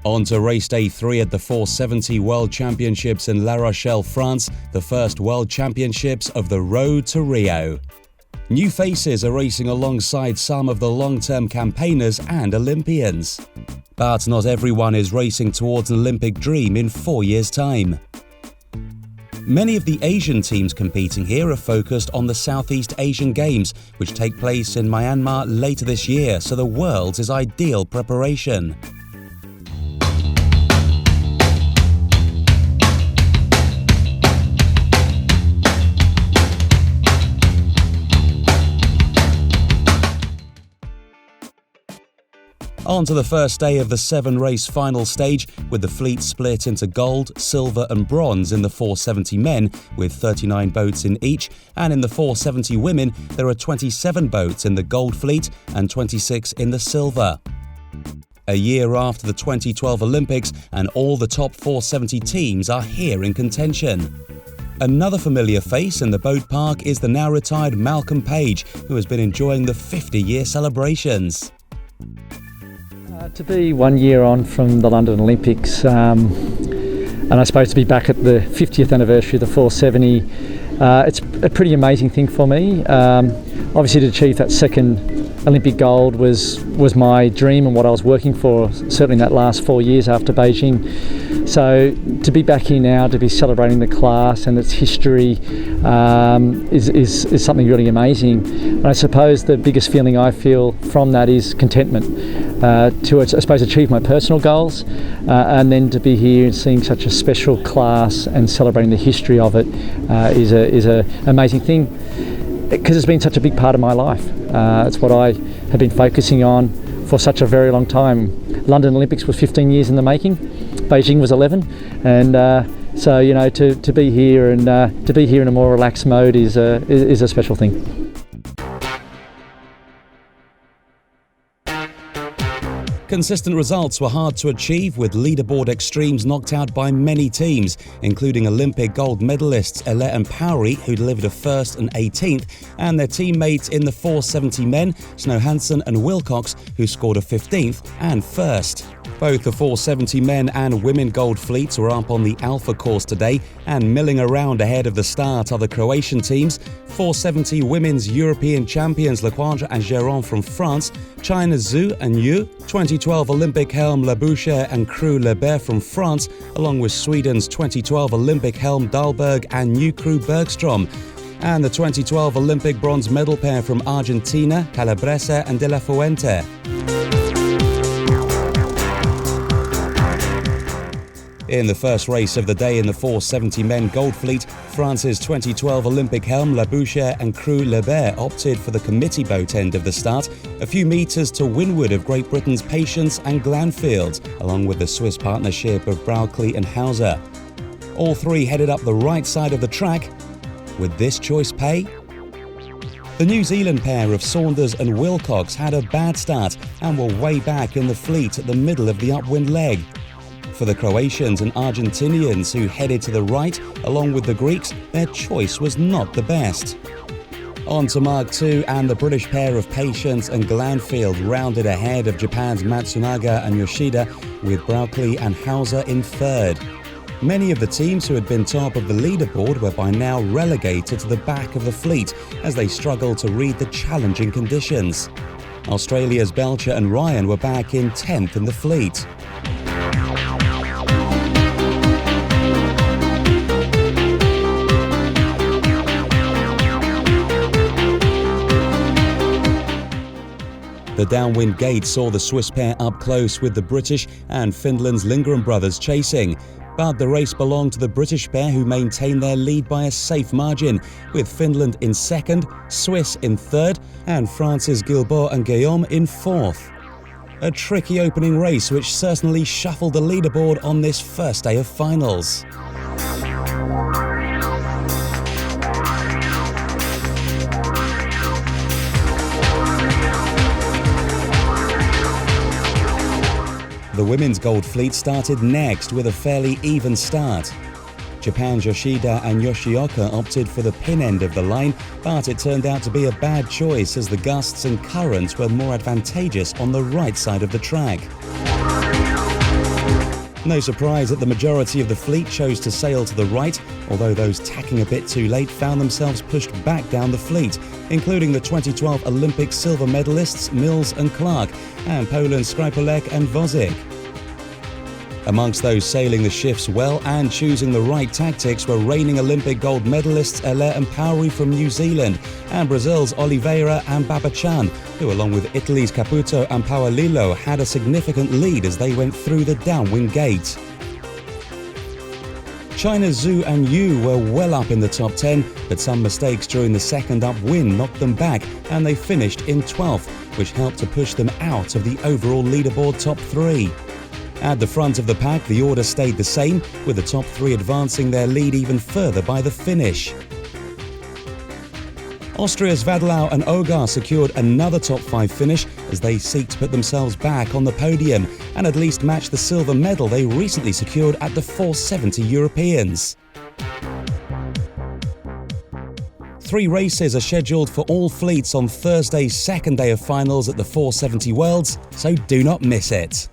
On to race day 3 at the 470 World Championships in La Rochelle, France, the first World Championships of the Road to Rio. New faces are racing alongside some of the long-term campaigners and Olympians. But not everyone is racing towards an Olympic dream in 4 years' time. Many of the Asian teams competing here are focused on the Southeast Asian Games, which take place in Myanmar later this year, so the Worlds is ideal preparation. On to the first day of the 7-race final stage, with the fleet split into gold, silver and bronze in the 470 men, with 39 boats in each, and in the 470 women there are 27 boats in the gold fleet and 26 in the silver. A year after the 2012 Olympics, and all the top 470 teams are here in contention. Another familiar face in the boat park is the now retired Malcolm Page, who has been enjoying the 50-year celebrations. To be 1 year on from the London Olympics, and I suppose to be back at the 50th anniversary of the 470, it's a pretty amazing thing for me. Obviously to achieve that second Olympic gold was my dream and what I was working for, certainly in that last 4 years after Beijing. So to be back here now, to be celebrating the class and its history is something really amazing. And I suppose the biggest feeling I feel from that is contentment. To, I suppose, achieve my personal goals, and then to be here and seeing such a special class and celebrating the history of it is an amazing thing, because it's been such a big part of my life. It's what I have been focusing on for such a very long time. London Olympics was 15 years in the making, Beijing was 11, and so to be here and to be here in a more relaxed mode is a special thing. Consistent results were hard to achieve, with leaderboard extremes knocked out by many teams, including Olympic gold medalists Ele and Powery, who delivered a 1st and 18th, and their teammates in the 470 men, Snow Hansen and Wilcox, who scored a 15th and 1st. Both the 470 men and women gold fleets were up on the Alpha course today, and milling around ahead of the start are the Croatian teams, 470 women's European champions Lecointre and Géron from France, China's Zhu and Yu, 2012 Olympic helm Labouchere and Crew Lebert from France, along with Sweden's 2012 Olympic helm Dahlberg and new crew Bergstrom, and the 2012 Olympic bronze medal pair from Argentina, Calabrese and De La Fuente. In the first race of the day in the 470 men gold fleet, France's 2012 Olympic helm Labouchere and Crew Lebert opted for the committee boat end of the start, a few metres to windward of Great Britain's Patience and Glanfield, along with the Swiss partnership of Brauchli and Hauser. All three headed up the right side of the track. Would this choice pay? The New Zealand pair of Saunders and Wilcox had a bad start and were way back in the fleet at the middle of the upwind leg. For the Croatians and Argentinians, who headed to the right, along with the Greeks, their choice was not the best. On to Mark II, and the British pair of Patience and Glanfield rounded ahead of Japan's Matsunaga and Yoshida, with Brauchli and Hauser in 3rd. Many of the teams who had been top of the leaderboard were by now relegated to the back of the fleet as they struggled to read the challenging conditions. Australia's Belcher and Ryan were back in 10th in the fleet. The downwind gate saw the Swiss pair up close, with the British and Finland's Lindgren brothers chasing. But the race belonged to the British pair, who maintained their lead by a safe margin, with Finland in 2nd, Swiss in 3rd, and France's Gilbert and Guillaume in 4th. A tricky opening race which certainly shuffled the leaderboard on this first day of finals. The women's gold fleet started next with a fairly even start. Japan's Yoshida and Yoshioka opted for the pin end of the line, but it turned out to be a bad choice as the gusts and currents were more advantageous on the right side of the track. No surprise that the majority of the fleet chose to sail to the right, although those tacking a bit too late found themselves pushed back down the fleet, including the 2012 Olympic silver medalists Mills and Clark, and Poland's Skripalek and Wozik. Amongst those sailing the shifts well and choosing the right tactics were reigning Olympic gold medalists Ele and Pauri from New Zealand and Brazil's Oliveira and Babachan, who along with Italy's Caputo and Paolillo had a significant lead as they went through the downwind gate. China's Zhu and Yu were well up in the top 10, but some mistakes during the second upwind knocked them back and they finished in 12th, which helped to push them out of the overall leaderboard top 3. At the front of the pack, the order stayed the same, with the top 3 advancing their lead even further by the finish. Austria's Vadlau and Ogar secured another top 5 finish as they seek to put themselves back on the podium and at least match the silver medal they recently secured at the 470 Europeans. 3 races are scheduled for all fleets on Thursday's second day of finals at the 470 Worlds, so do not miss it.